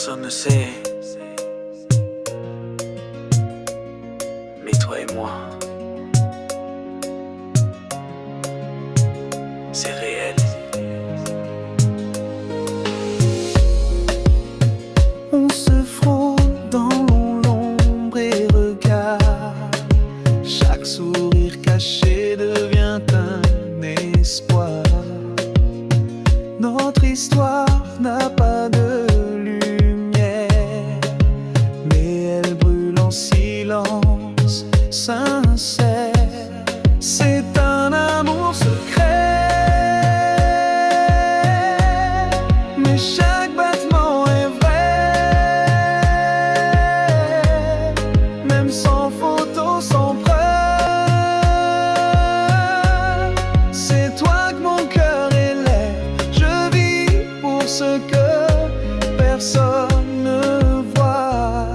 Personne ne sait, mais toi et moi, c'est réel. On se frôle dans l'ombre et regarde. Chaque sourire caché devient un espoir. Notre histoire n'a pas de lumière, mais elle brûle en silence sincère. C'est un amour secret, mais chaque battement est vrai. Même sans photo, sans preuve, c'est toi que mon cœur élève. Je vis pour ce que personne ne voit.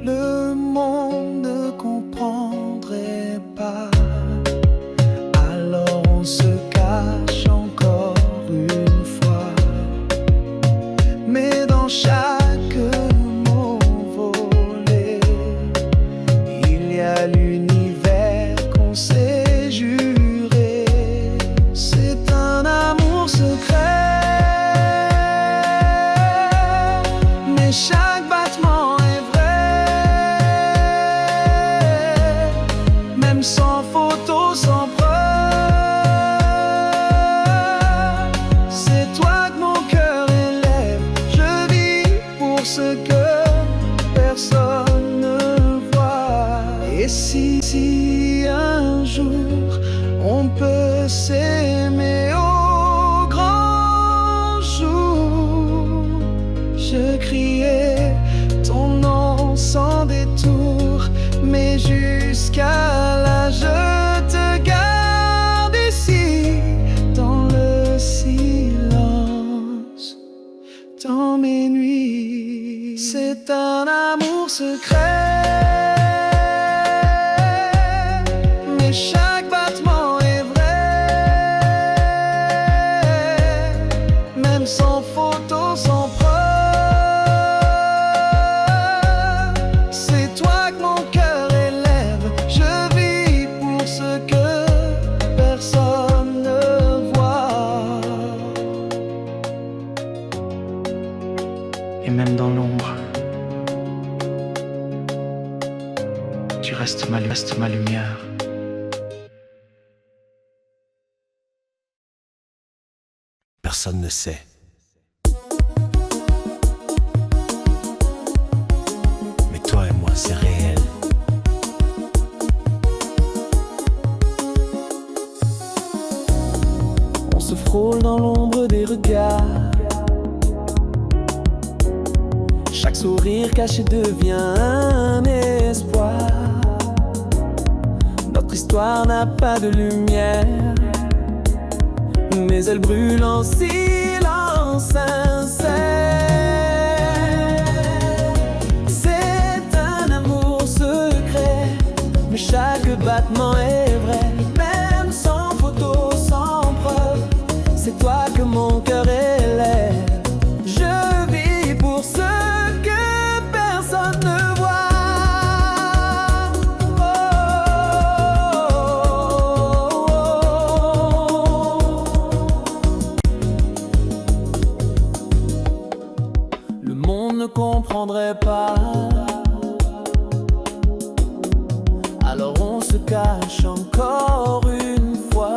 Le monde ne comprendrait pas, alors on se cache encore une fois. Mais dans chaque mot volé, il y a l'univers qu'on s'est juré. C'est un amour secret, mais chaque battement est vrai. Même sans photo, sans preuve, c'est toi que mon cœur élève. Je vis pour ce que personne ne voit. Et si un jour on peut s'aimer au grand jour, je crierai ton nom sans détour, mais jusqu'à là je te garde ici, dans le silence, dans mes nuits. C'est un amour secret, mais chaque battement est vrai. Même sans photo, sans preuve, c'est toi que mon cœur élève. Je vis pour ce que personne ne voit. Et même dans l'ombre, tu restes ma lumière. Personne ne sait. Mais toi et moi, c'est réel. On se frôle dans l'ombre des regards. Chaque sourire caché devient un espoir. Notre histoire n'a pas de lumière, mais elle brûle en silence sincère. C'est un amour secret, mais chaque battement est vrai. Même sans photo, sans preuve, c'est toi que mon cœur élève. Je vis pour ce que personne ne voit. Le monde ne comprendrait pas, alors on se cache encore une fois.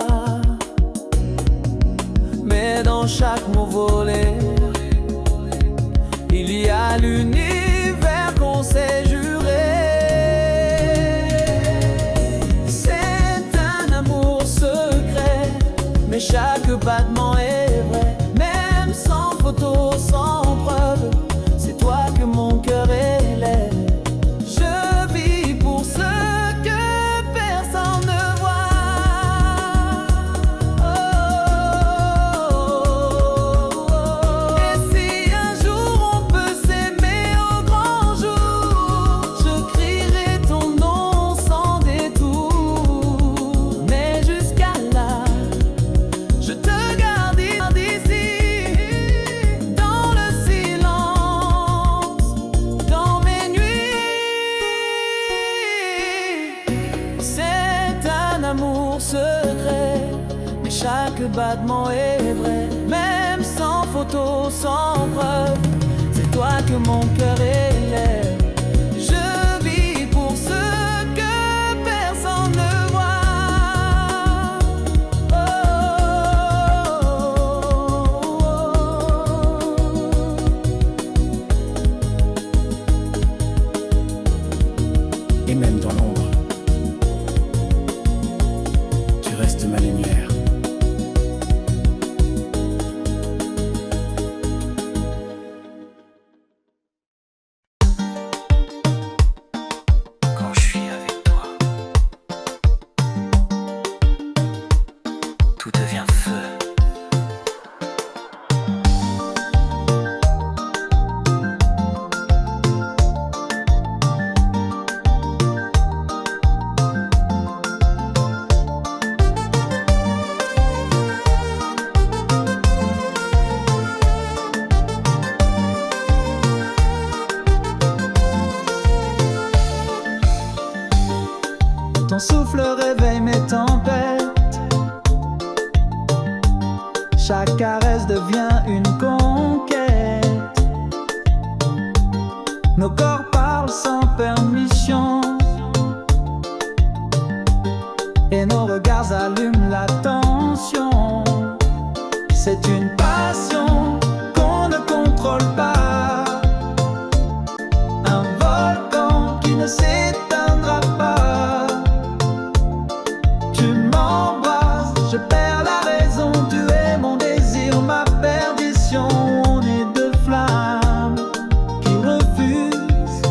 Mais dans chaque mot volé, il y a l'univers qu'on s'est juré. C'est un amour secret, mais chaque battement est vrai. Même sans photo, sans preuve, c'est toi que mon cœur élève. Je vis pour ce que personne ne voit. Et si un jour on peut s'aimer chaque battement est vrai, même sans photo, sans preuve. C'est toi que mon cœur élève. Je vis pour ce que personne ne voit. Et même dans l'ombre, tu restes ma lumière. Quand je suis avec toi, tout devient feu. Ton souffle réveille mes tempêtes. Chaque caresse devient une conquête. Nos corps parlent sans permission, et nos regards allument la tension. C'est une passion qu'on ne contrôle pas, un volcan qui ne s'éteindra pas. Tu m'embrasses, je perds la raison. Tu es mon désir, ma perdition. On est deux flammes qui refusent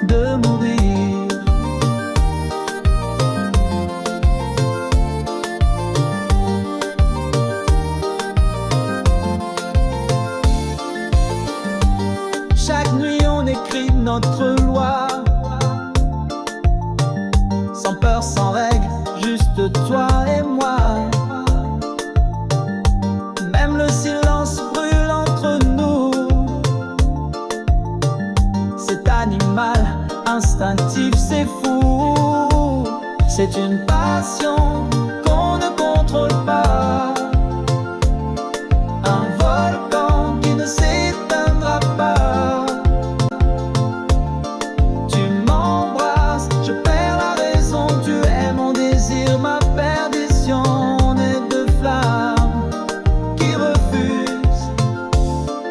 de mourir. Chaque nuit on écrit notre loi, sans peur, sans règle, juste toi et moi. Même le silence brûle entre nous. C'est animal, instinctif, c'est fou. C'est une passion qu'on ne contrôle pas, un volcan qui ne s'éteindra pas. Tu m'embrasses, je perds la raison. Tu es mon désir, ma perdition. On est deux flammes qui refusent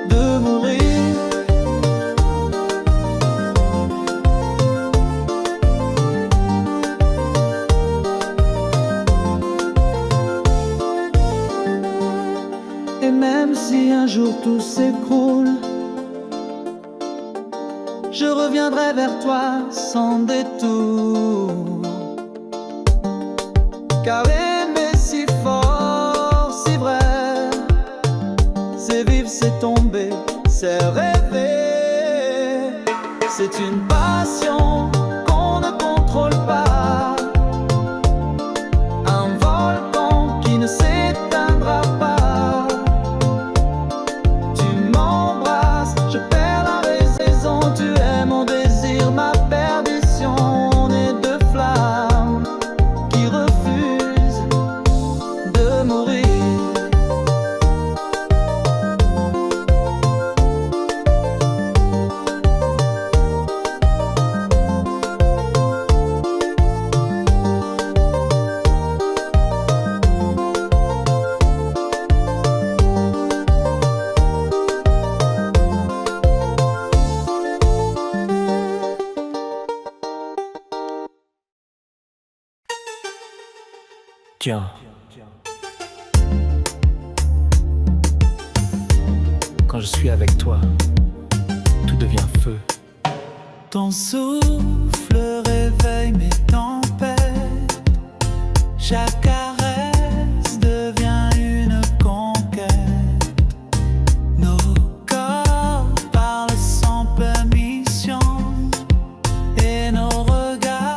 de mourir. Et même si un jour tout s'écroule, je reviendrai vers toi sans détour. Car aimer si fort, si vrai, c'est vivre, c'est tomber, c'est rêver. C'est une passion qu'on ne contrôle pas, un volcan qui ne s'éteindra pas. Tu m'embrasses, je perds la raison. Tu es mon désir, ma perdition. On est deux flammes qui refusent de mourir. Tiens, quand je suis avec toi, tout devient feu. Ton souffle réveille mes tempêtes. Chaque caresse devient une conquête. Nos corps parlent sans permission, et nos regards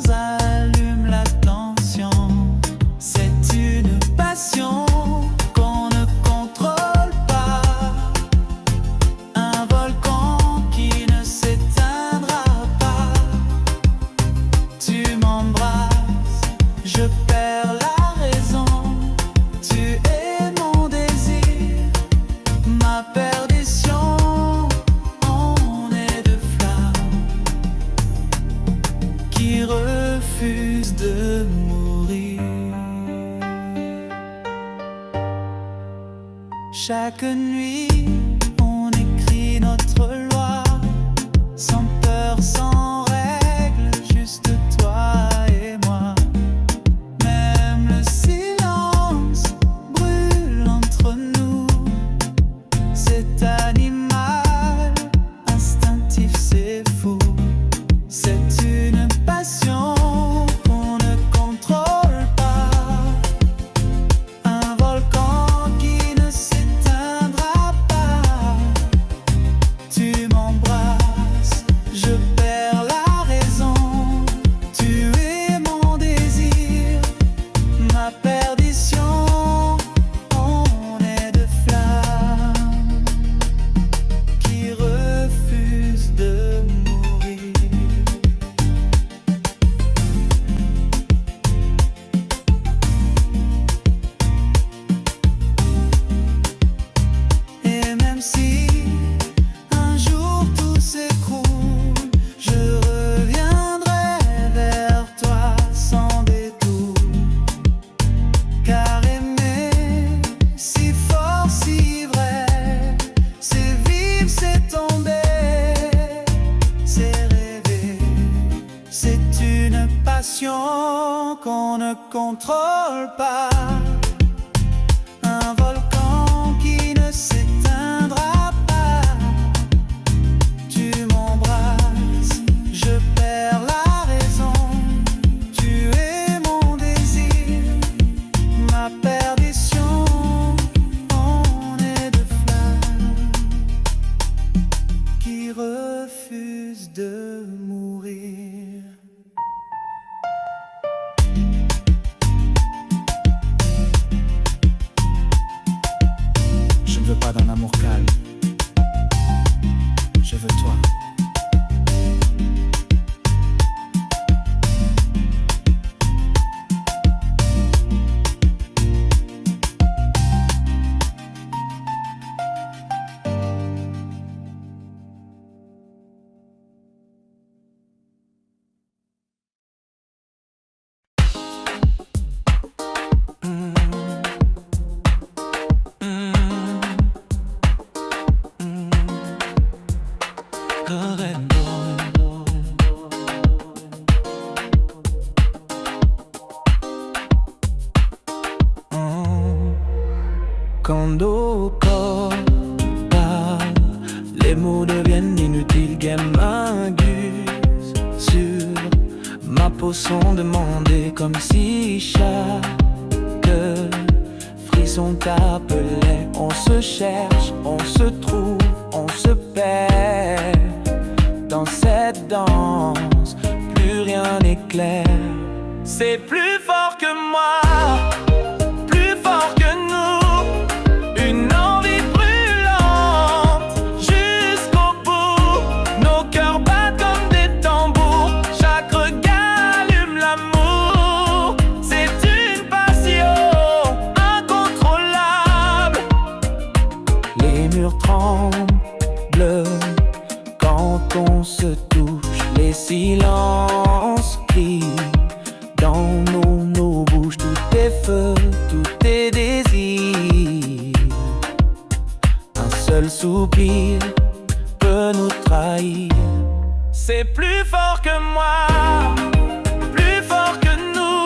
allument la tension. C'est une passion qu'on ne contrôle pas, un volcan qui ne s'éteindra pas. Tu m'embrasses, je perds Chaque nuit, on écrit notre loi, sans peur, sans règle, juste toi et moi. Même le silence brûle entre nous. Cet animal instinctif, c'est fou. C'est une passion qu'on ne contrôle pas. Un volcan qui ne s'éteindra pas. Tu m'embrasses, je perds la raison. Tu es mon désir, ma perdition. On est deux flammes qui refusent de mourir. Et même si un jour tout s'écroule, je reviendrai vers toi sans détour. Car aimer si fort, si vrai, c'est vivre, c'est tomber, c'est rêver. C'est une passion qu'on ne contrôle pas. Un volcan qui ne s'éteindra pas. Tu m'embrasses, je perds la raison. Tu es mon désir, ma perdition. On est deux flammes qui refusent de mourir. Je ne veux pas d'un amour calme. Je veux toi. Quand nos corps parlent, les mots deviennent inutiles, guémingus sur ma peau sont demandés comme si chaque frisson t'appelait. On se cherche, on se trouve, on se perd dans cette danse, plus rien n'est clair. C'est plus fort que moi, plus fort que nous, une envie brûlante jusqu'au bout. Nos cœurs battent comme des tambours, chaque regard allume l'amour. C'est une passion incontrôlable. Les murs tremblent quand on se touche, les silences crient dans nos bouches. Tout est feu, tout est désir. Un seul soupir peut nous trahir. C'est plus fort que moi, plus fort que nous,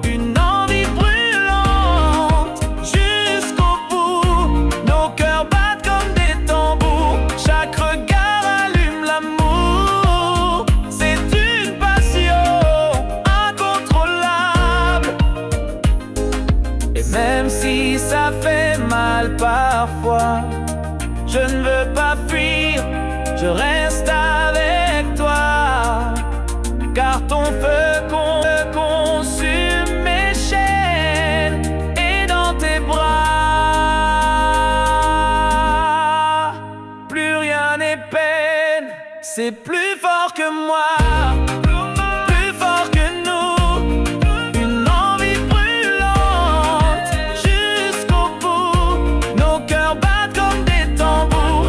une envie brûlante jusqu'au bout. Nos cœurs battent comme des tambours, chaque regard allume l'amour. C'est une passion incontrôlable. Et même si ça fait mal parfois, je ne veux pas fuir, je reste avec toi. Car ton feu consume mes chaînes, et dans tes bras, plus rien n'est peine. C'est plus fort que moi, plus fort que nous, une envie brûlante jusqu'au bout. Nos cœurs battent comme des tambours,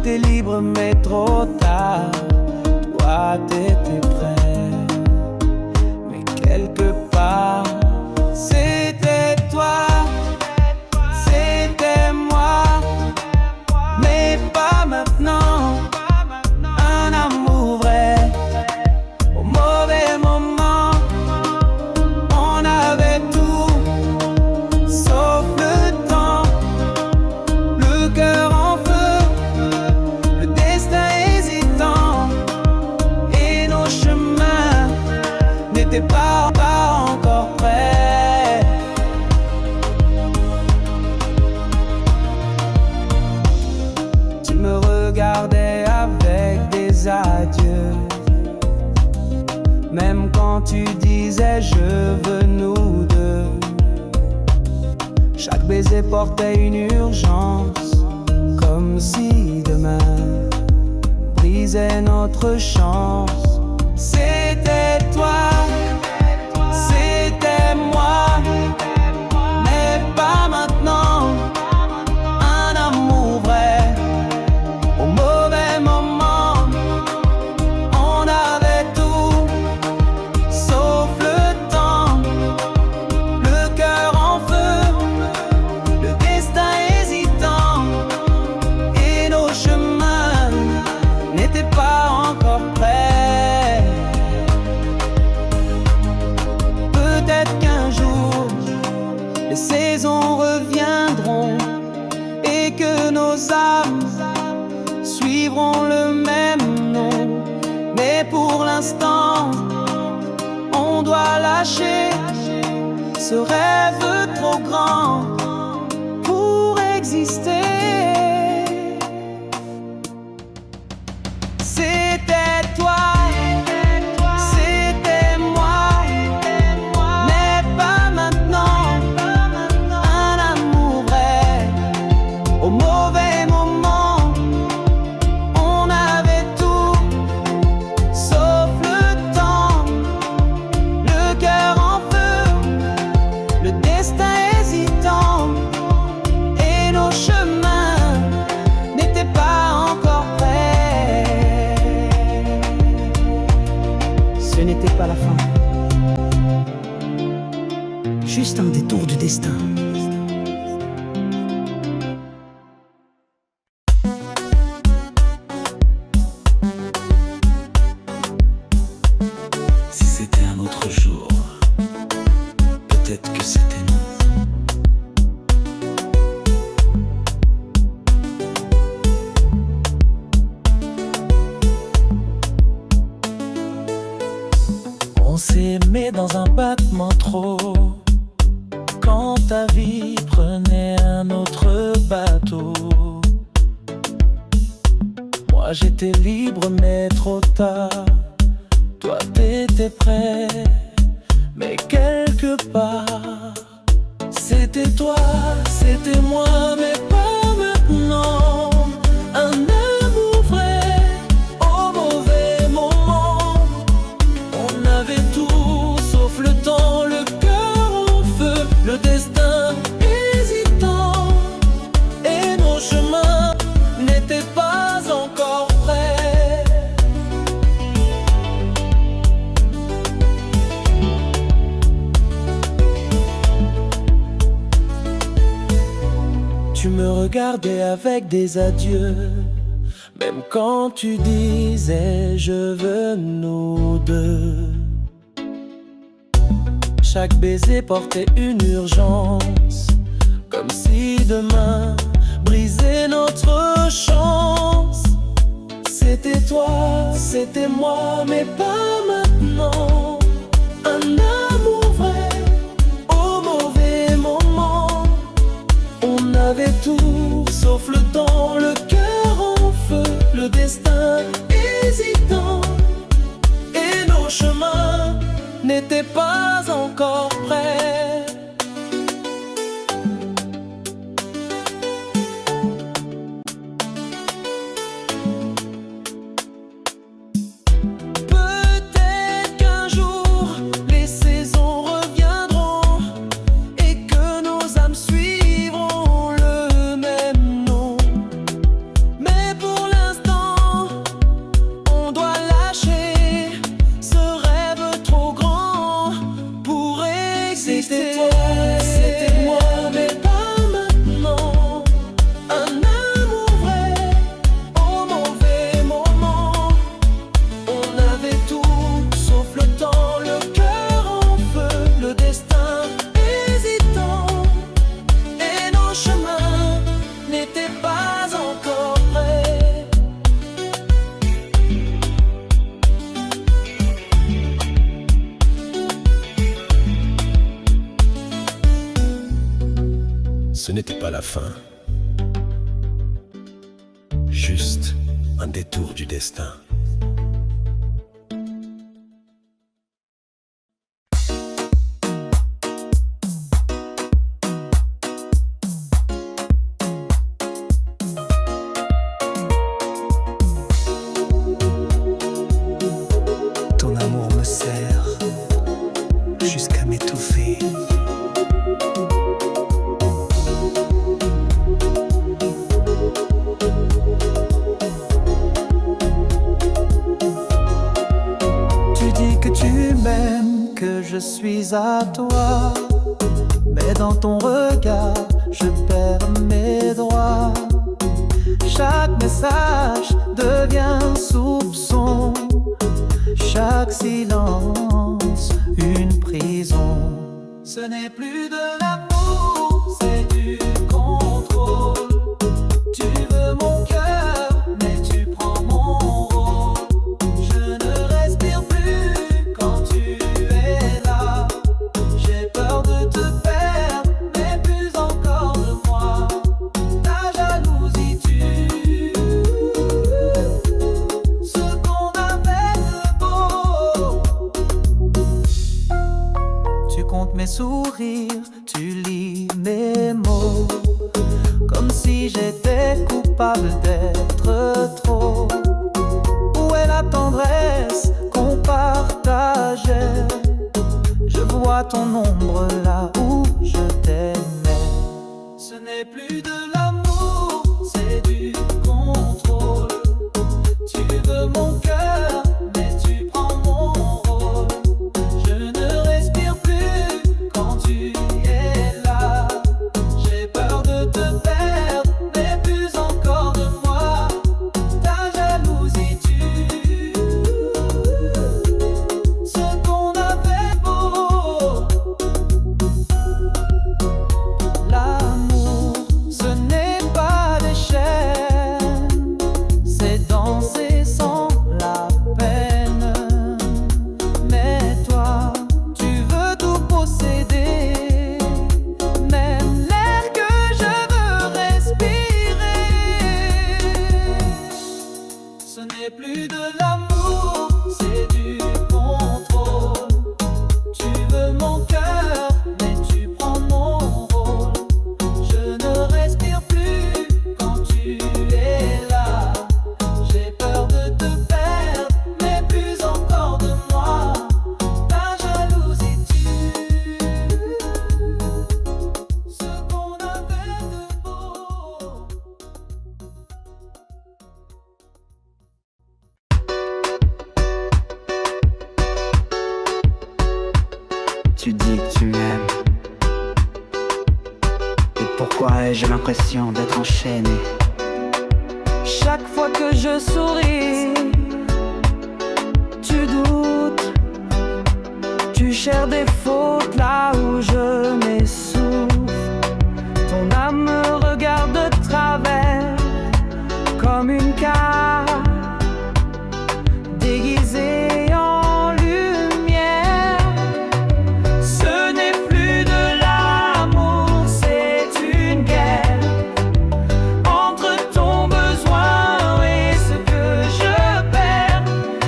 J'étais libre mais trop tard. Toi t'étais prêt, mais quelque part c'était toi, c'était moi, mais pas maintenant. Un amour vrai, au mauvais moment, on avait tout, sauf le temps, le cœur en feu, le destin hésitant, et nos chemins n'étaient pas encore prêts. Tu me regardais avec des adieux, même quand tu disais je veux nous deux. Chaque baiser portait une urgence, comme si demain brisait notre chance. C'était toi, c'était moi, mais pas maintenant. Un amour vrai, au mauvais moment, on avait tout, sauf le temps, le cœur en feu, le destin hésitant, et nos chemins n'étaient pas encore prêts. Peut-être qu'un jour, les saisons reviendront et que nos âmes suivront le même nom. Mais pour l'instant, on doit lâcher ce rêve trop grand pour exister. C'était toi, c'était moi, mais pas maintenant. Un amour vrai, au mauvais moment, on avait tout, sauf le temps, le cœur en feu, le destin hésitant, et nos chemins n'étaient pas encore prêts. Ce n'était pas la fin, juste un détour du destin. Si c'était un autre jour, peut-être que c'était nous. On s'est aimé dans un battement trop, quand ta vie prenait un autre bateau. Moi j'étais libre mais trop tard. Toi t'étais prêt, mais quelque part c'était toi, c'était moi, mais pas maintenant. Un amour vrai, au mauvais moment, on avait tout, sauf le temps, le cœur en feu, le destin hésitant, et nos chemins n'étaient pas encore prêts. Tu me regardais avec des adieux, même quand tu disais je veux nous deux. Chaque baiser portait une urgence, comme si demain brisait notre chance. C'était toi, c'était moi, mais pas maintenant. Un amour vrai, au mauvais moment, on avait tout, sauf le temps, le cœur en feu, le destin hésitant, et nos chemins n'étaient pas encore prêts. Peut-être qu'un jour les saisons reviendront et que nos âmes suivront le même nom. Mais pour l'instant, n'était pas la fin, juste un détour du destin. Ton amour me sert jusqu'à m'étouffer. Tu dis que tu m'aimes, que je suis à toi, mais dans ton regard, je perds mes droits. Chaque message devient soupçon, chaque silence une prison. Ce n'est plus de l'amour, c'est du contrôle. Tu veux mon cœur, mais tu prends mon rôle. Je ne respire plus quand tu es là. J'ai peur de te perdre, mais plus encore de moi. Ta jalousie tue ce qu'on avait de beau. Tu comptes mes sourires, tu lis mes mots, comme si j'étais coupable d'être trop. Où est la tendresse qu'on partageait? Je vois ton ombre là où je t'aimais. Ce n'est plus de l'amour, c'est du contrôle. Tu veux mon cœur, mais tu prends mon rôle. Je ne respire plus quand tu es là. J'ai peur de te perdre, mais plus encore de moi. Ta jalousie tue ce qu'on avait beau. L'amour, ce n'est pas des chaînes, c'est danser sans la peine. Mais toi, tu veux tout posséder, même l'air que je veux respirer. Ce n'est plus de l'amour, c'est du contrôle. Tu veux mon cœur, mais tu prends mon rôle. Je ne respire plus quand tu es là. J'ai peur de te perdre, mais plus encore de moi. Ta jalousie tue ce qu'on avait de beau. Tu dis que tu m'aimes. Et pourquoi ai-je l'impression d'être enchaîné? Chaque fois que je souris, tu doutes. Tu cherches des fautes là où je m'essouffle. Ton âme me regarde de travers comme une carte déguisée en lumière. Ce n'est plus de l'amour, c'est une guerre entre ton besoin et ce que je perds.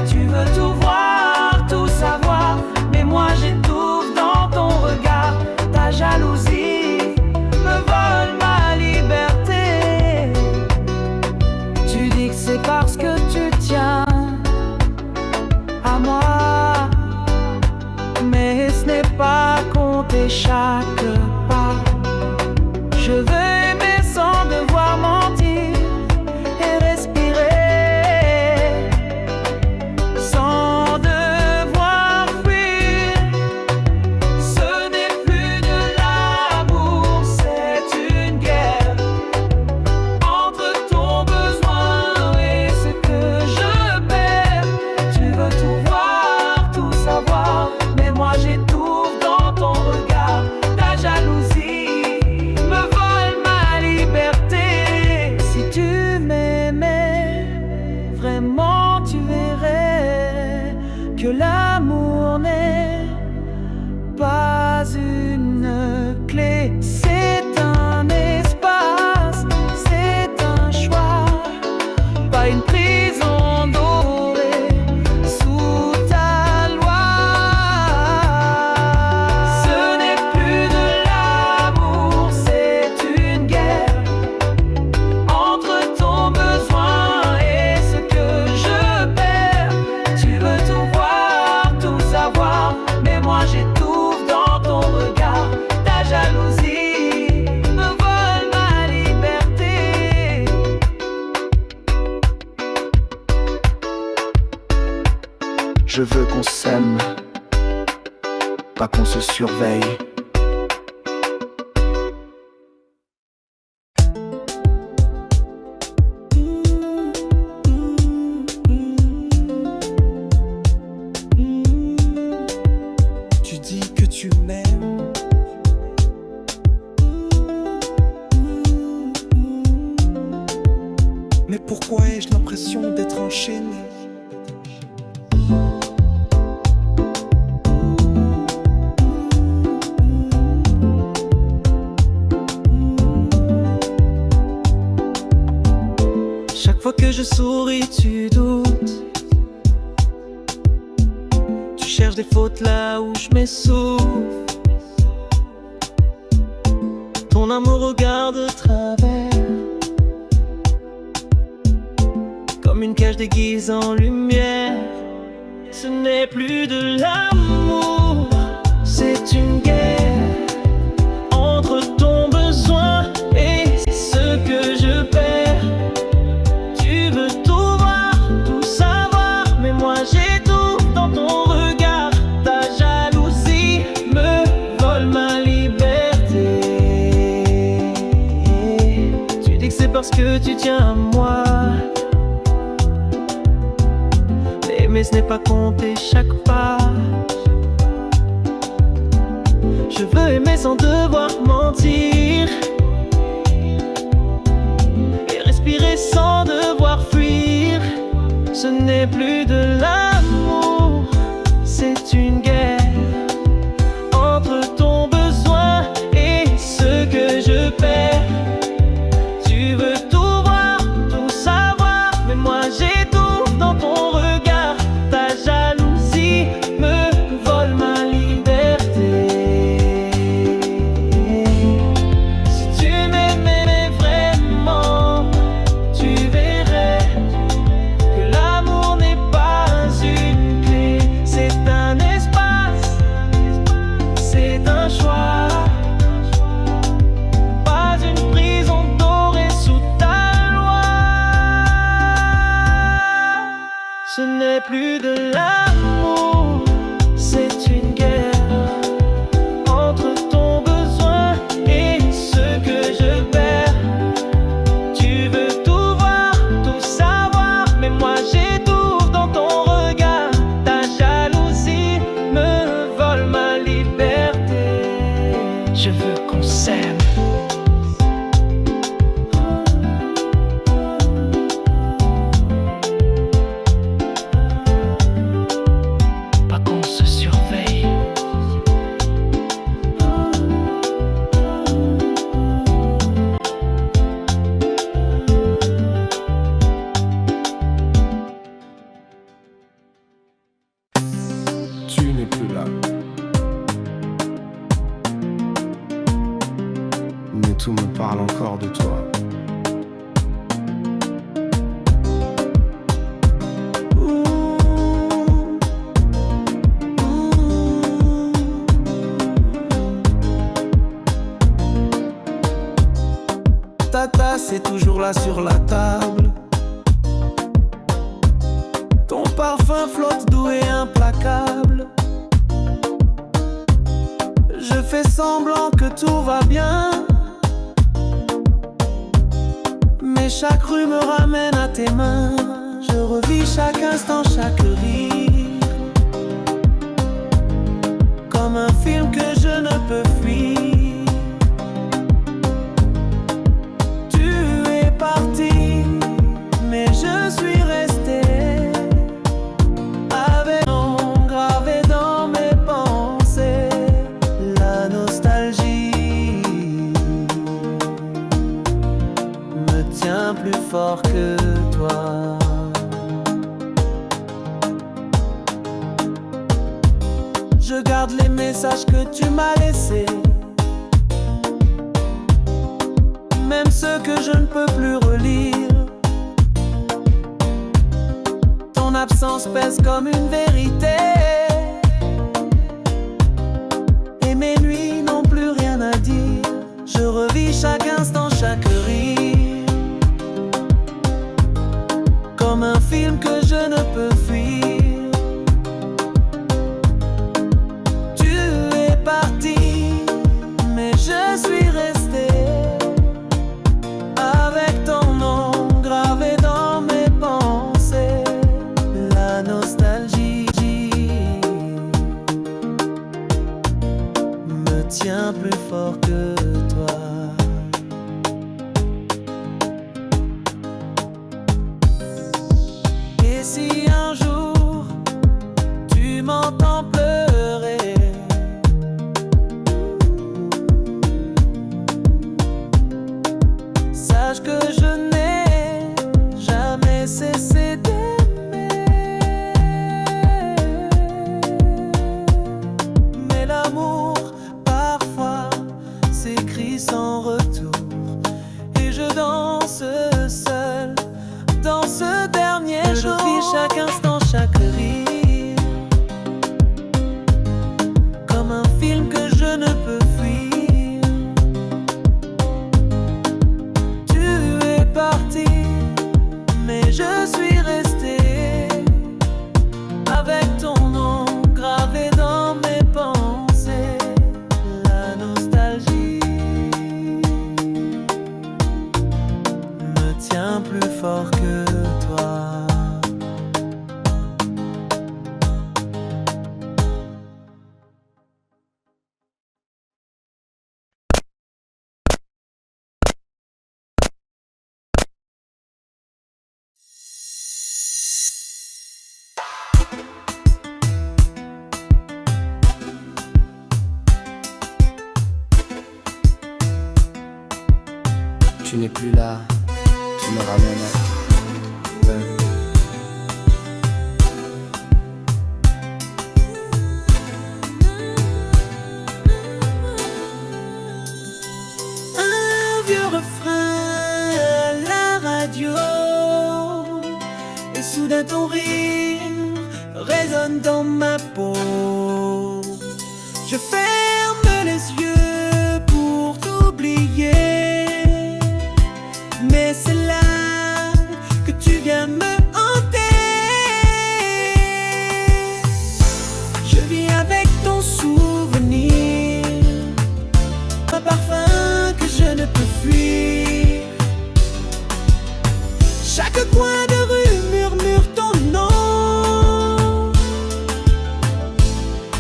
Tu veux tout voir, tout savoir, mais moi j'étouffe dans ton regard. Je veux qu'on s'aime, pas qu'on se surveille. Tu dis que tu m'aimes, mais pourquoi ai-je l'impression d'être enchaîné? Chaque fois que je souris, tu doutes. Tu cherches des fautes là où je m'essouffle. Ton amour regarde de travers, comme une cage déguisée en lumière. Ce n'est plus de l'amour, c'est une guerre entre ton besoin et ce que je perds. Tu veux tout voir, tout savoir, mais moi j'étouffe dans ton regard. Ta jalousie me vole ma liberté. Tu dis que c'est parce que tu tiens à moi. Mais ce n'est pas compter chaque pas. Je veux aimer sans devoir mentir et respirer sans devoir fuir. Ce n'est plus de l'amour, c'est une guerre entre ton besoin et ce que je perds. Tu veux tout voir, tout savoir, mais moi j'étouffe dans ton regard. Ta jalousie me vole ma liberté. Si tu m'aimais vraiment, tu verrais que l'amour n'est pas une clé. C'est un espace, c'est un choix, pas une prison dorée sous ta loi. Ce n'est plus de l'amour, c'est une guerre entre ton besoin et ce que je perds. Tu veux tout voir, tout savoir, mais moi j'étouffe dans ton regard. Ta jalousie me vole ma liberté. Je veux qu'on s'aime, pas qu'on se surveille. Tu n'es plus là. Mais tout me parle encore de toi. Ta tasse est toujours là sur la table. Ton parfum flotte doux et implacable. Je fais semblant que tout va bien, mais chaque rue me ramène à tes mains. Je revis chaque instant, chaque rire, comme un film que je ne peux fuir. Tu es parti, mais je suis resté, avec ton gravé dans mes pensées. La nostalgie me tient plus fort que toi. Je garde les messages que tu m'as laissés, même ceux que je ne peux plus relire. Ton absence pèse comme une vérité, et mes nuits n'ont plus rien à dire. Je revis chaque instant, chaque rire, comme un film que je ne peux fuir. fort que toi. Et si un jour tu m'entends pleurer, sache que je n'ai jamais cessé d'aimer. Mais l'amour, parfois, s'écrit sans retour. Et je danse seul dans ce dernier jour. Je vis chaque instant, chaque rire, comme un film que je ne peux fuir. Tu es parti, mais je suis resté avec ton nom gravé dans mes pensées. La nostalgie me tient plus fort que toi. Tu n'es plus là, tu me ramènes à toi. Un vieux refrain à la radio, et soudain ton rire résonne dans ma peau. Je ferme les yeux pour t'oublier, mais c'est là que tu viens me hanter. Je vis avec ton souvenir, un parfum que je ne peux fuir. Chaque coin de rue murmure ton nom,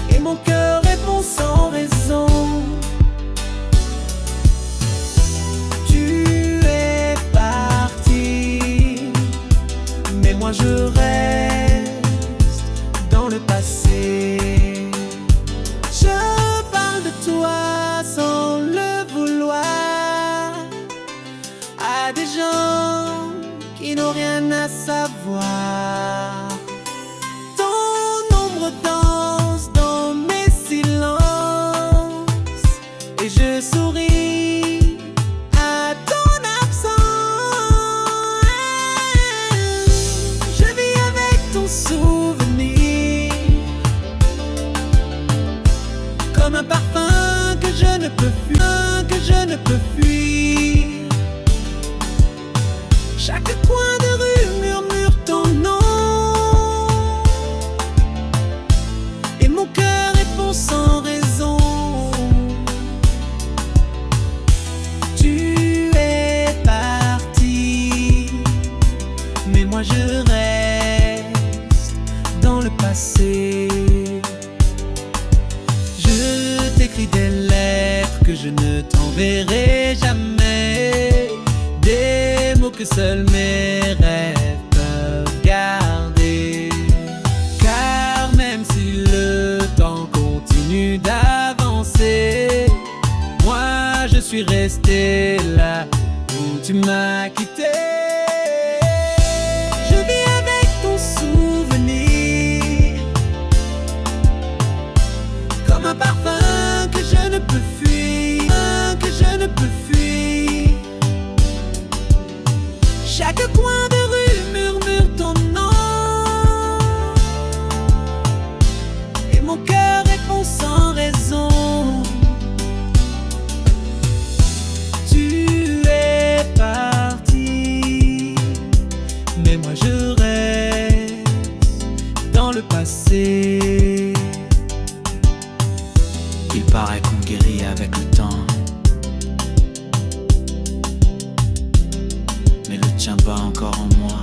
et mon cœur répond sans raison. Tu es parti, mais moi je reste dans le passé. Je parle de toi sans le vouloir à des gens qui n'ont rien à savoir. Ton ombre danse dans mes silences, et je souris à ton absence. Je vis avec ton souvenir, comme un parfum que je ne peux fuir, que je ne peux fuir. Chaque coin de rue murmure ton nom, et mon cœur répond sans raison. Tu es parti, mais moi je reste dans le passé. Je t'écris des lettres que je ne t'enverrai jamais, des mots que seuls mes rêves peuvent garder. Car même si le temps continue d'avancer, moi je suis resté là où tu m'as quitté. Je vis avec ton souvenir, comme un parfum que je ne peux fuir, que je ne peux fuir. Chaque coin de rue murmure ton nom, et mon cœur répond sans raison. Tu es parti, mais moi je reste dans le passé. Il paraît qu'on guérit avec le temps, mais le tien bat encore en moi.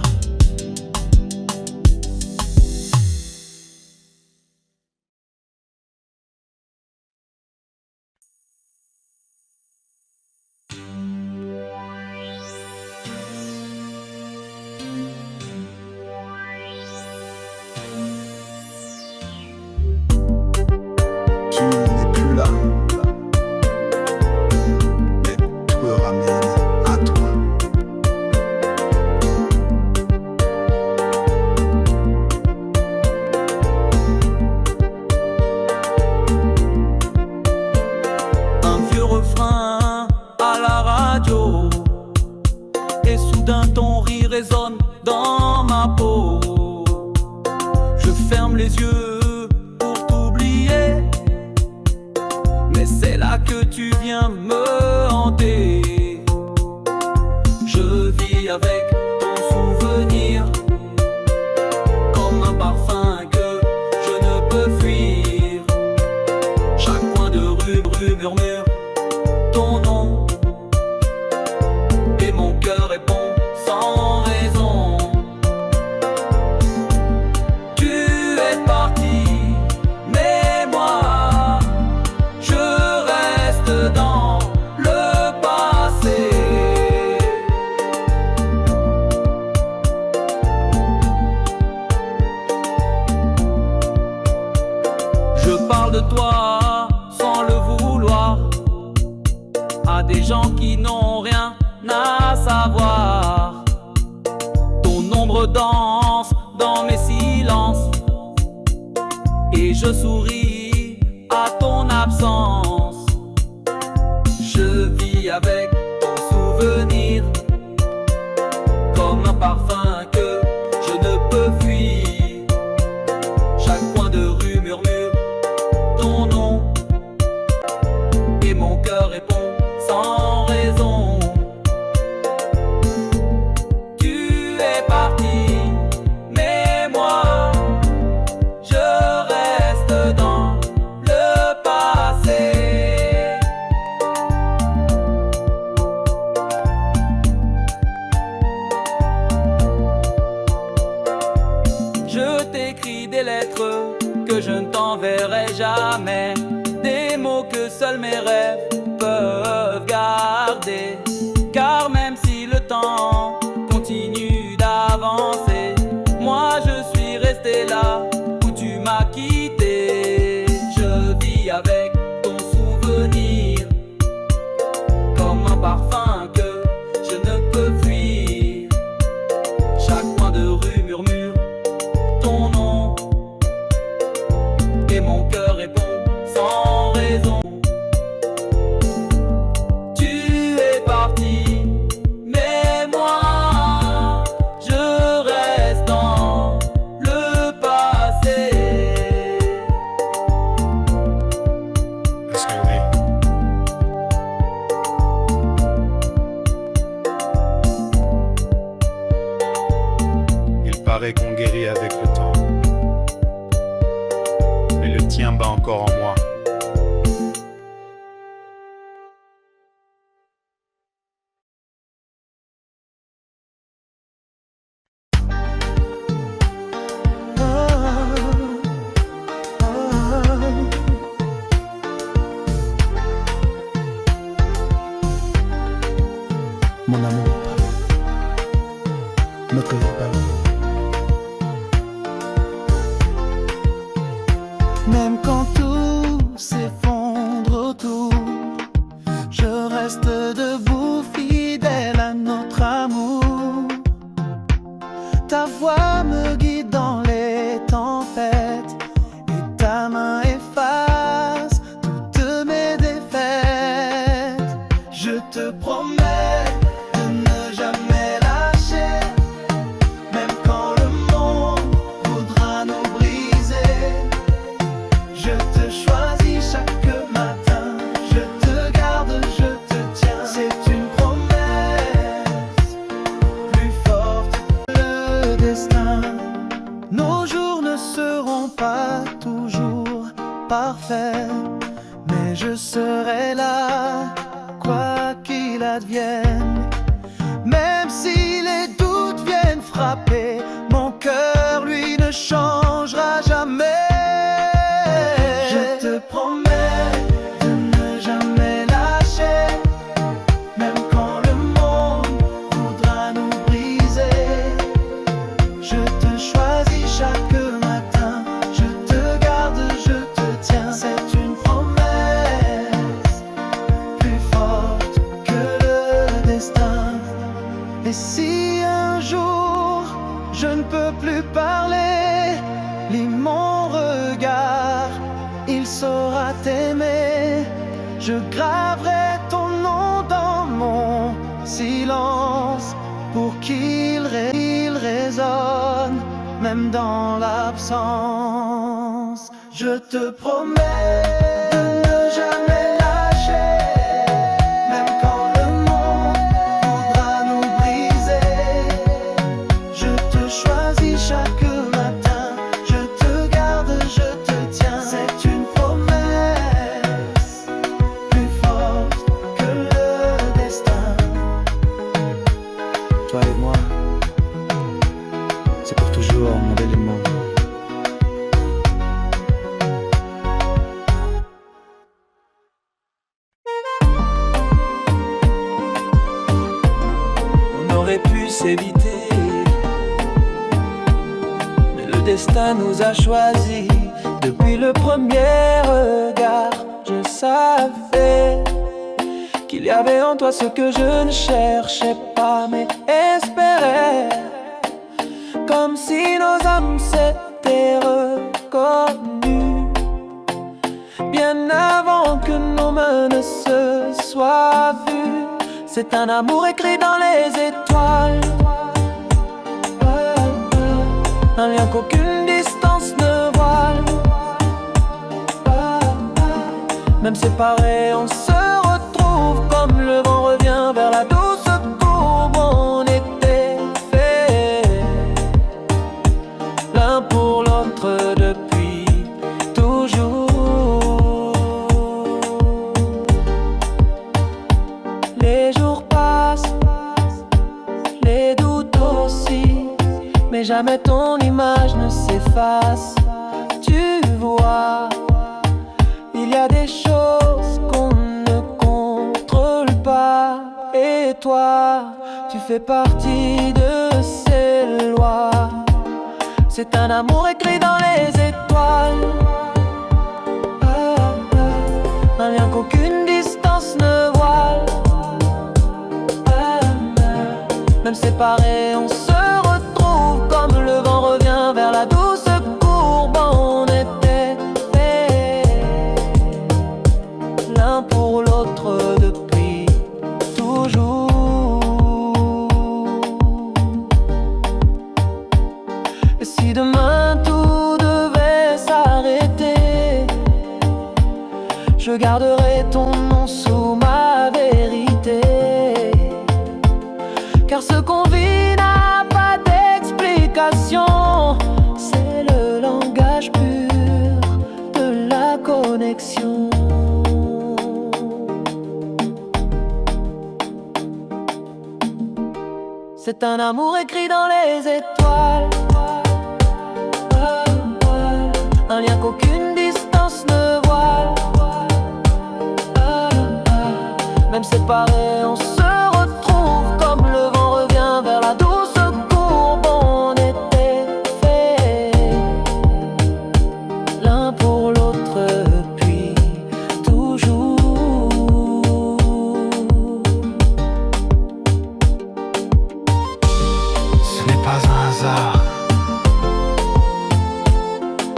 Je vis avec ton souvenir comme un parfum que je ne peux fuir. Chaque coin de rue murmure ton nom et mon cœur répond sans raison. Tu es parti, mais moi je reste dans le passé. Je parle de toi sans le vouloir à des gens qui n'ont rien à savoir. Ton ombre danse dans mes silences et je souris à ton absence. Je vis avec ton souvenir comme un parfum que je ne peux fuir. Chaque coin de rue murmure ton nom et mon cœur répond sans raison. Tu es parti, mais moi je reste dans le passé. Je t'écris des lettres que je ne t'enverrai jamais, des mots que seuls mes rêves peuvent garder. Car même si le temps continue d'avancer, moi je suis resté là où tu m'as quitté. Je vis avec ton souvenir comme un parfum que je ne peux fuir. Chaque coin de rue murmure ton nom et mon cœur répond sans raison. Tu es parti, mais moi je reste dans le passé. Parce que oui, il paraît qu'on guérit avec le temps, mais le tien bat encore en moi. Mon amour, me cueille pas. Même quand tout s'effondre autour, je reste debout, fidèle à notre amour. Ta voix me guide dans les tempêtes et ta main efface toutes mes défaites. Je te promets de ne jamais lâcher, même quand le monde voudra nous briser. Je te choisis chaque matin, je te garde, je te tiens. C'est une promesse plus forte que le destin. Nos jours ne seront pas toujours parfaits, mais je serai là, quoi qu'il advienne. Même si les doutes viennent frapper, mon cœur lui ne changera jamais. Je te promets de ne jamais lâcher, même quand le monde voudra nous briser. Je te choisis chaque matin, je te garde, je te tiens. C'est une promesse plus forte que le destin. Et si un jour je ne peux plus parler, lis mon regard, il saura t'aimer. Je graverai ton nom dans mon silence pour qu'il résonne même dans l'absence. Je te promets de ne jamais lâcher, même quand le monde voudra nous briser. toi et moi, c'est pour toujours, mon bel aimant. On aurait pu s'éviter, mais le destin nous a choisis. Depuis le premier regard, je savais qu'il y avait en toi ce que je ne cherchais pas, mais espérais. Comme si nos âmes s'étaient reconnues bien avant que nos mains ne se soient vues. C'est un amour écrit dans les étoiles, un lien qu'aucune distance ne voile. Même séparés, on se retrouve comme le vent revient vers la douce courbe. On était faits l'un pour l'autre depuis toujours. Les jours passent, les doutes aussi, mais jamais ton image ne s'efface. Tu vois, il y a des choses qu'on ne contrôle pas. Et toi, tu fais partie de ces lois. C'est un amour écrit dans les étoiles, un lien qu'aucune distance ne voile. Même séparés, on se retrouve comme le vent revient vers la douce courbe. On était l'un pour l'autre depuis toujours. Et si demain tout devait s'arrêter, je garderai ton nom sous ma vérité. Car ce qu'on vit n'a pas d'explication, c'est le langage pur de la connexion. C'est un amour écrit dans les étoiles, un lien qu'aucune distance ne voile. Même séparés, on se retrouve comme le vent revient vers la douce courbe. On était faits l'un pour l'autre depuis toujours. Ce n'est pas un hasard,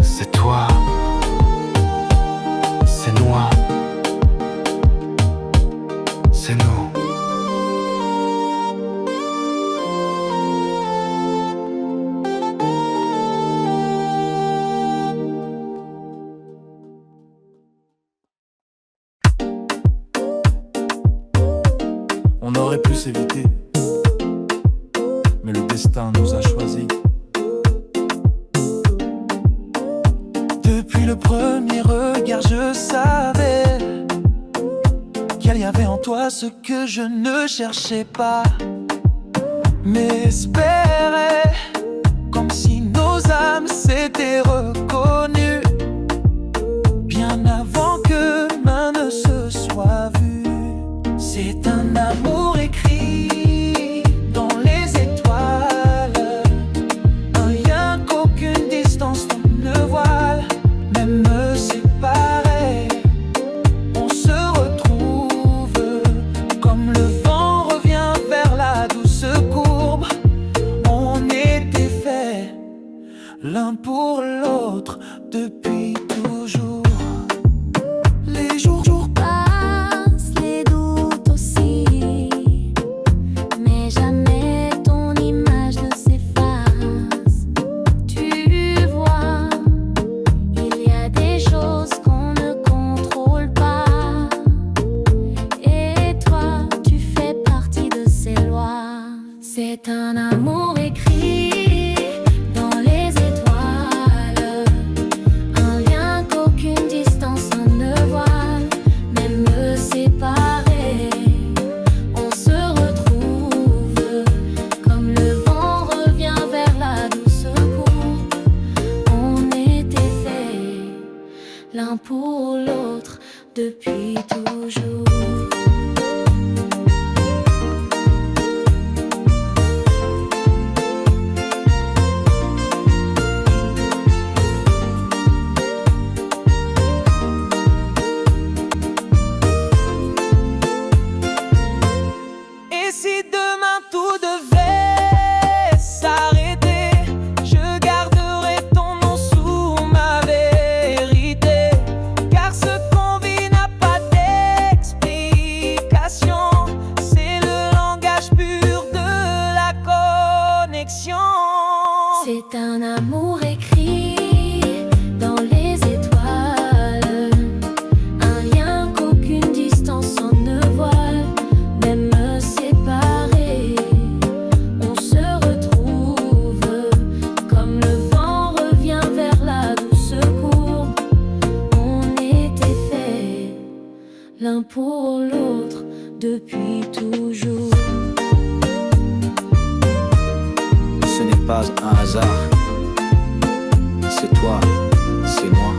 c'est toi, c'est moi, c'est nous. On aurait pu s'éviter, mais le destin nous a choisis. Depuis le premier regard, je savais qu'il y avait en toi ce que je ne cherchais pas, mais espérais. Comme si nos âmes s'étaient reconnues bien avant que main ne se soit vue. C'est un amour écrit dans les étoiles, un lien qu'aucune distance ne voile. Même séparés, on se retrouve comme le vent revient vers la douce courbe. On était faits l'un pour l'autre depuis toujours. Les jours passent, les doutes aussi, mais jamais ton image ne s'efface. Tu vois, il y a des choses qu'on ne contrôle pas. Et toi, tu fais partie de ces lois. C'est un amour écrit dans les étoiles, un lien qu'aucune distance ne voile. Même séparés, on se retrouve C'est un amour écrit dans les étoiles, un lien qu'aucune distance en ne voile. Même séparés, on se retrouve comme le vent revient vers la douce courbe. On était faits l'un pour l'autre depuis toujours. Ce n'est pas un hasard. C'est toi, c'est moi.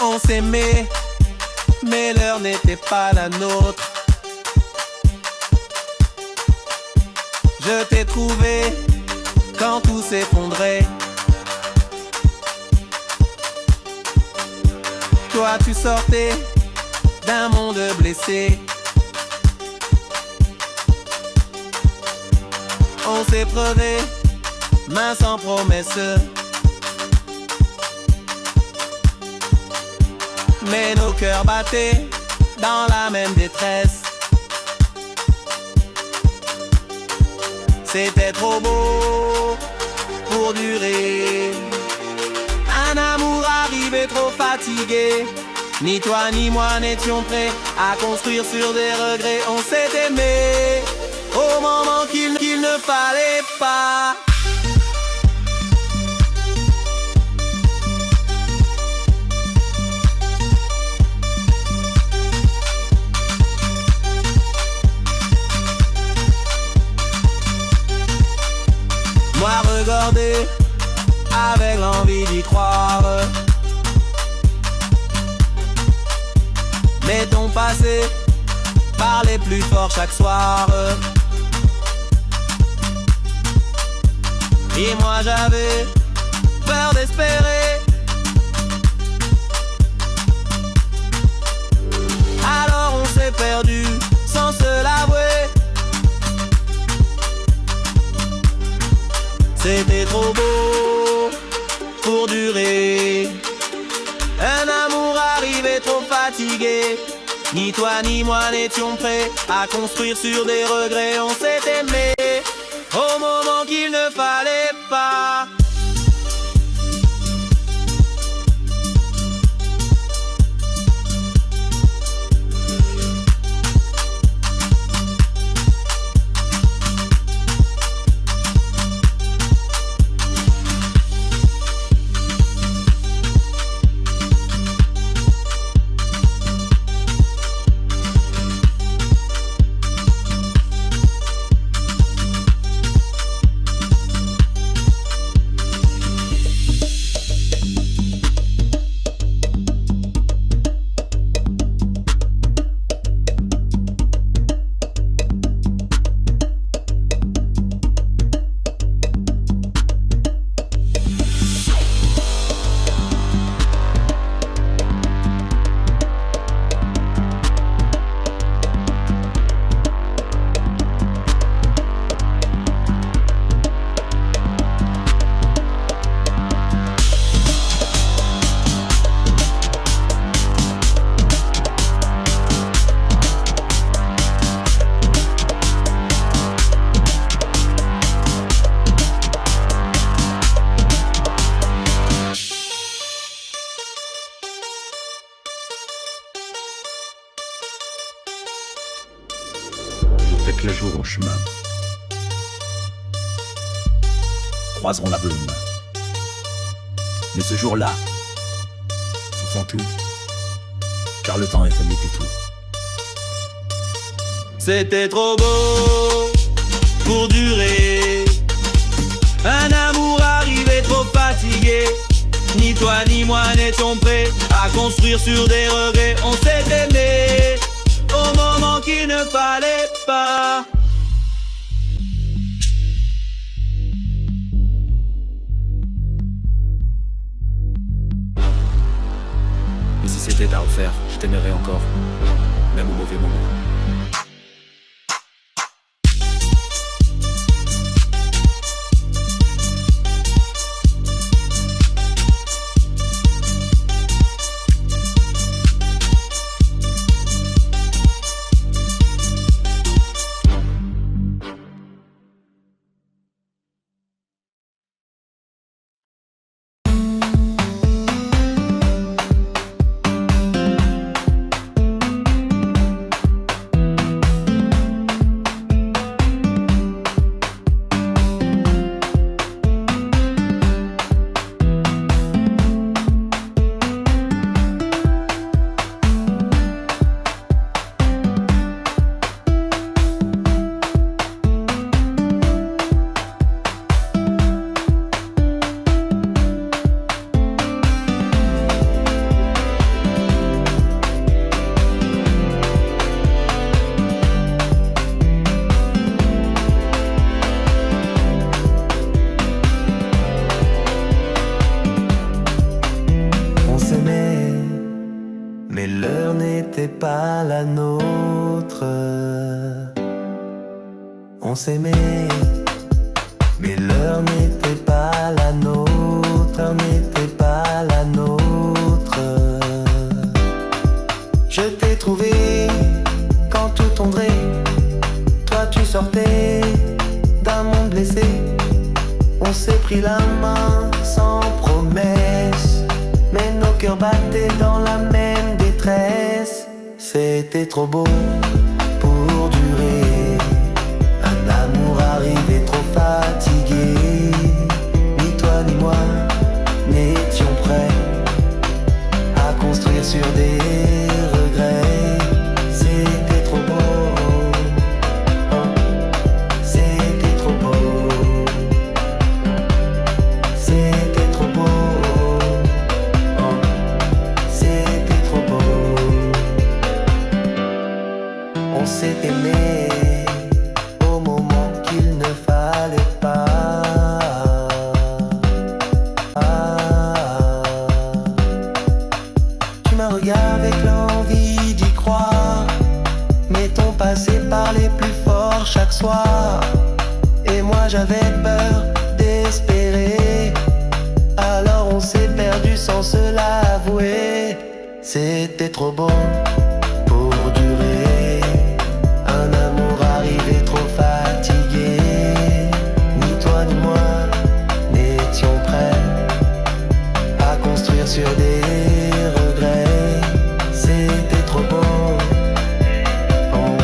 On s'aimait, mais l'heure n'était pas la nôtre. Je t'ai trouvé quand tout s'effondrait. Toi tu sortais d'un monde blessé. On s'est preuvé, main sans promesse. Mais nos cœurs battaient dans la même détresse. C'était trop beau pour durer. Un amour arrivé trop fatigué. Ni toi ni moi n'étions prêts à construire sur des regrets. On s'est aimé au moment qu'il ne fallait pas. Moi regardé avec l'envie d'y croire. Mais ton passé parlait plus fort chaque soir. Et moi j'avais peur d'espérer. Alors on s'est perdu sans se l'avouer. C'était trop beau pour durer. Un amour arrivé trop fatigué. Ni toi ni moi n'étions prêts à construire sur des regrets. On s'est aimé au moment qu'il ne fallait pas. Peut-être le jour au chemin croiseront la brume. Mais ce jour-là, ce sont tout, car le temps est venu et tout. C'était trop beau pour durer. Un amour arrivé trop fatigué. Ni toi ni moi n'étions prêts à construire sur des regrets. On s'est aimé au moment qu'il ne fallait pas. Et si c'était à refaire, je t'aimerais encore, même au mauvais moment. la nôtre. On s'aimait, mais l'heure n'était pas la nôtre, l'heure n'était pas la nôtre. Je t'ai trouvé quand tout tomberait, toi tu sortais d'un monde blessé. On s'est pris la main sans promesse, mais nos cœurs battaient dans la même détresse. C'était trop beau pour durer, un amour arrivé trop fatigué. Ni toi ni moi n'étions prêts à construire sur des regrets. C'était trop beau, oh, c'était trop beau, c'était trop beau, oh, c'était trop beau. On s'est aimé au moment qu'il ne fallait pas. Tu m'as regardé avec l'envie d'y croire, mais ton passé parlait plus fort chaque soir. Et moi j'avais peur d'espérer, alors on s'est perdu sans se l'avouer. C'était trop bon pour durer, un amour arrivé trop fatigué. Ni toi ni moi n'étions prêts à construire sur des regrets. C'était trop beau, oh,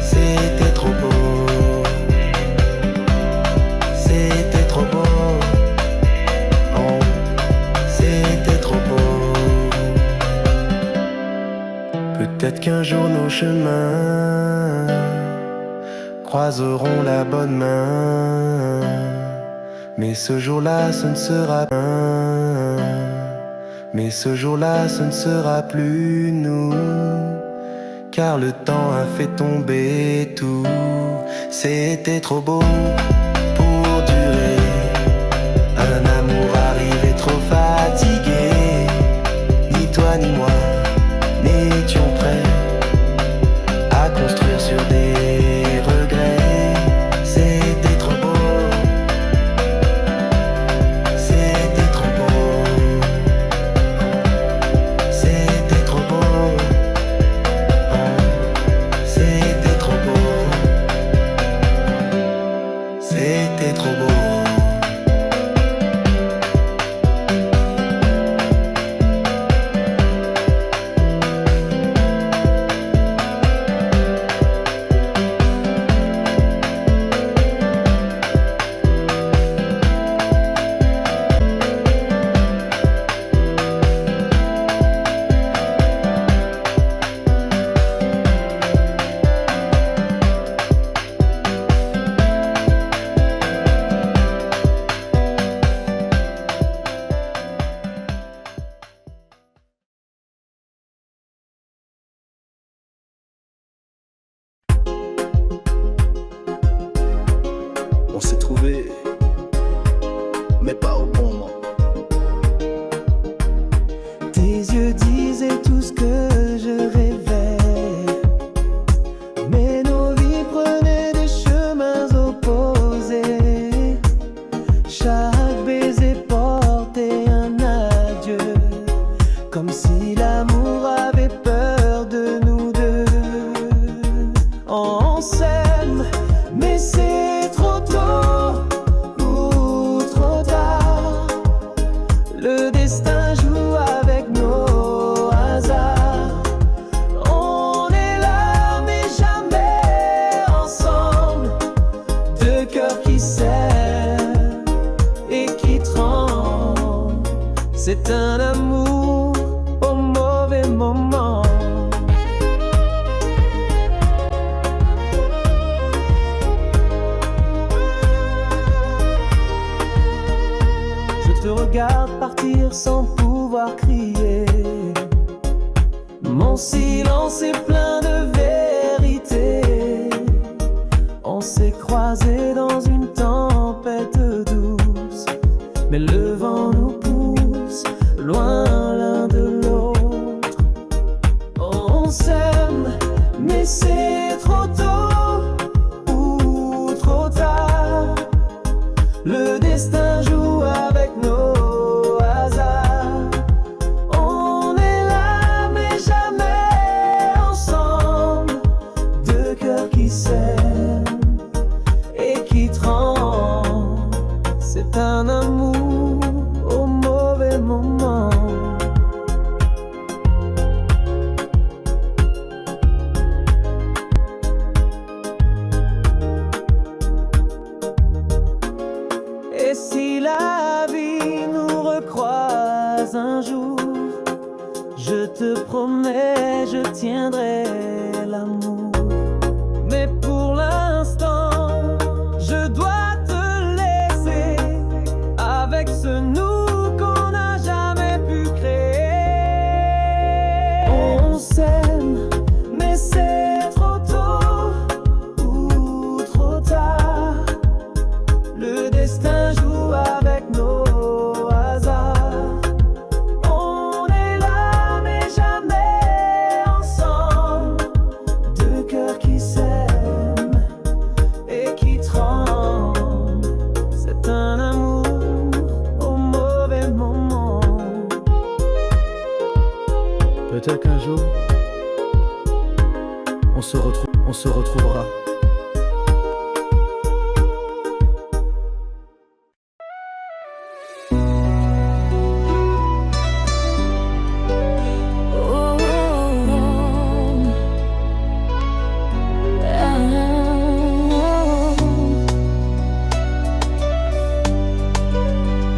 c'était trop beau, c'était trop beau, oh, c'était trop beau. Peut-être qu'un jour nos chemins croiseront la bonne main, mais ce jour-là ce ne sera pas, mais ce jour-là ce ne sera plus nous, car le temps a fait tomber tout. C'était trop beau pour durer, un amour arrivé trop fatigué. Ni toi ni moi n'étions prêts à construire sur des regrets. C'était trop beau, c'était trop beau, c'était trop beau, oh, c'était trop beau, c'était trop beau. On s'est trouvé, mais pas au bon moment. Tes yeux disaient tout ce que je rêvais, mais nos vies prenaient des chemins opposés. Chaque baiser portait un adieu, comme si l'amour avait peur de nous deux. On s'aime, mais c'est trop tôt ou trop tard. Le destin joue avec nos hasards. On est là mais jamais ensemble. Deux cœurs qui s'aiment et qui tremblent. C'est un amour au mauvais moment. Je te regarde partir sans pouvoir crier. Mon silence est plein de vérité. On s'est croisés dans une tempête douce, mais le vent nous pousse loin l'un de l'autre. On s'aime, mais c'est trop tôt ou trop tard. Le destin joue avec nos hasards. On est là mais jamais ensemble. Deux cœurs qui s'aiment et qui tremblent. C'est un amour au mauvais moment. Et si la vie nous recroise un jour, je te promets, je tiendrai l'amour. Mais pour l'instant, je dois te laisser avec ce nous qu'on n'a jamais pu créer. On s'aime, mais c'est trop tôt ou trop tard. Le destin joue avec nos hasards. On est là mais jamais ensemble. Deux cœurs qui s'aiment et qui tremblent. C'est un amour au mauvais moment. Peut-être qu'un jour, on se retrouvera.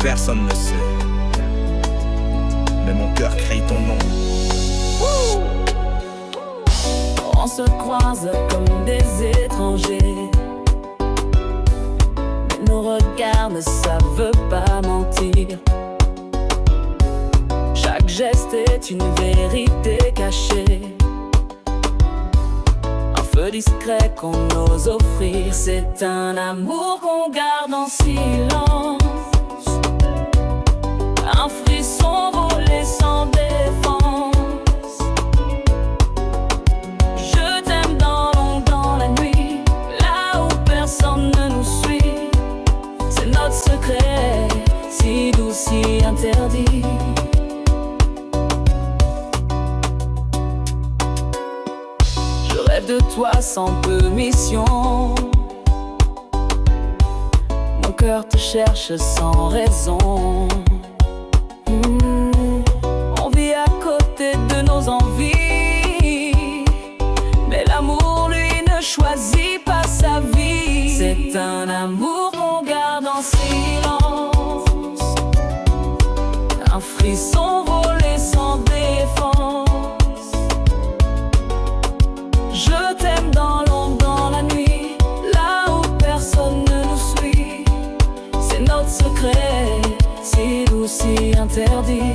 Personne ne sait, mais mon cœur crie ton nom. On se croise comme des étrangers, mais nos regards ne savent pas mentir. Chaque geste est une vérité cachée, un feu discret qu'on ose offrir. C'est un amour qu'on garde en silence, un frisson volé sans défense. Je t'aime dans l'ombre, dans la nuit, là où personne ne nous suit. C'est notre secret, si doux, si interdit. Je rêve de toi sans permission. Mon cœur te cherche sans raison. On vit à côté de nos envies, mais l'amour, lui, ne choisit pas sa vie. C'est un amour qu'on garde en silence, un frisson volé sans défense. Je t'aime dans l'ombre, dans la nuit, là où personne ne nous suit. C'est notre secret, si doux, si interdit.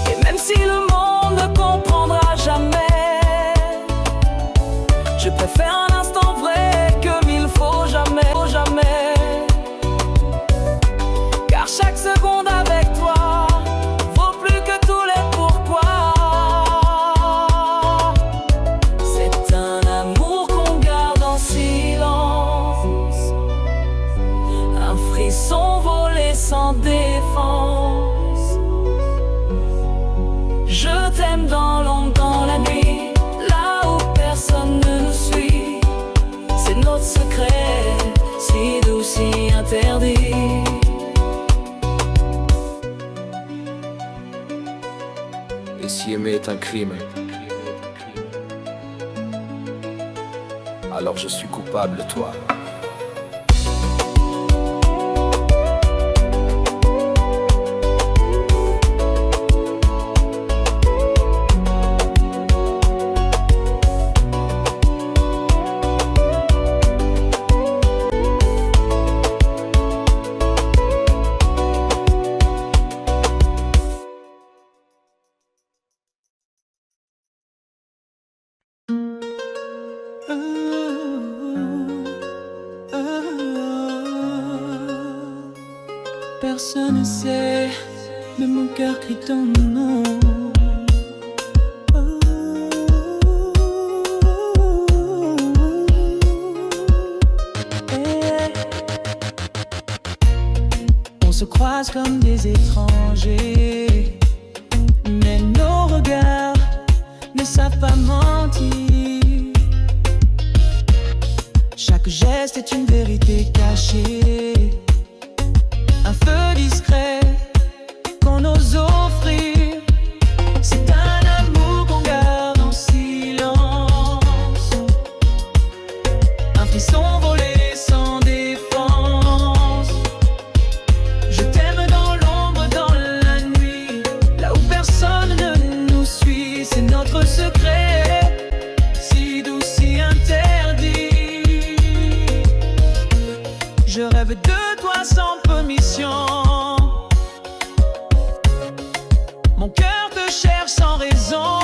Et même si le monde ne comprendra jamais, je préfère un instant vrai que mille faux jamais, faux jamais. Car chaque seconde avec toi vaut plus que tous les pourquoi. C'est un amour qu'on garde en silence, un frisson volé sans défense. Je t'aime dans l'ombre, dans la nuit, là où personne ne nous suit. C'est notre secret, si doux, si interdit. Et si aimer est un crime, alors je suis coupable, toi. Personne ne sait, mais mon cœur crie ton nom. croisent comme des étrangers, mais nos regards ne savent pas mentir. Chaque geste est une vérité cachée, un feu discret qu'on ose offrir. C'est un amour qu'on garde en silence, un frisson volé sans défense. Je t'aime dans l'ombre, dans la nuit, là où personne ne nous suit. C'est notre secret, si doux, si interdit. Je rêve de toi sans permission. Mon cœur te cherche sans raison.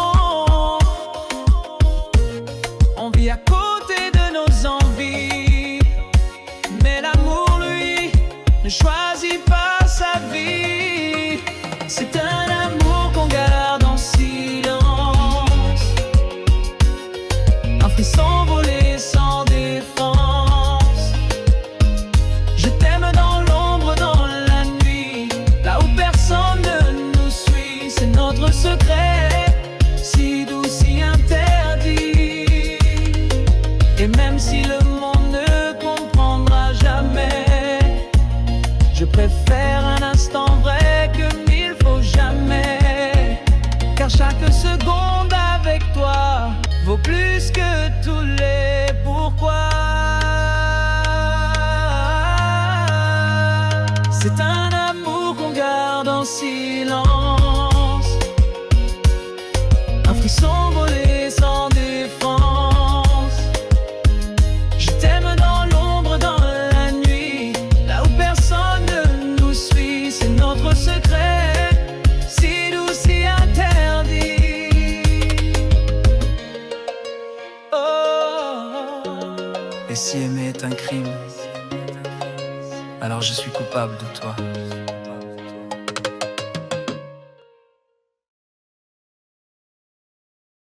On vit à côté de nos envies, mais l'amour, lui, ne choisit pas sa vie. C'est un amour qu'on garde en silence, un frisson volé sans défense. Je t'aime dans l'ombre, dans la nuit, là où personne ne nous suit. C'est notre secret, si doux, si interdit. Et même si le monde ne comprendra jamais, je préfère un instant vrai que mille faux jamais. Car chaque seconde avec toi vaut plus que tous les pourquoi. C'est un amour qu'on garde en silence, un frisson volé sans défense. Je t'aime dans l'ombre, dans la nuit, là où personne ne nous suit. C'est notre secret, si doux, si interdit. Oh. Et si aimer est un crime, alors je suis coupable de toi.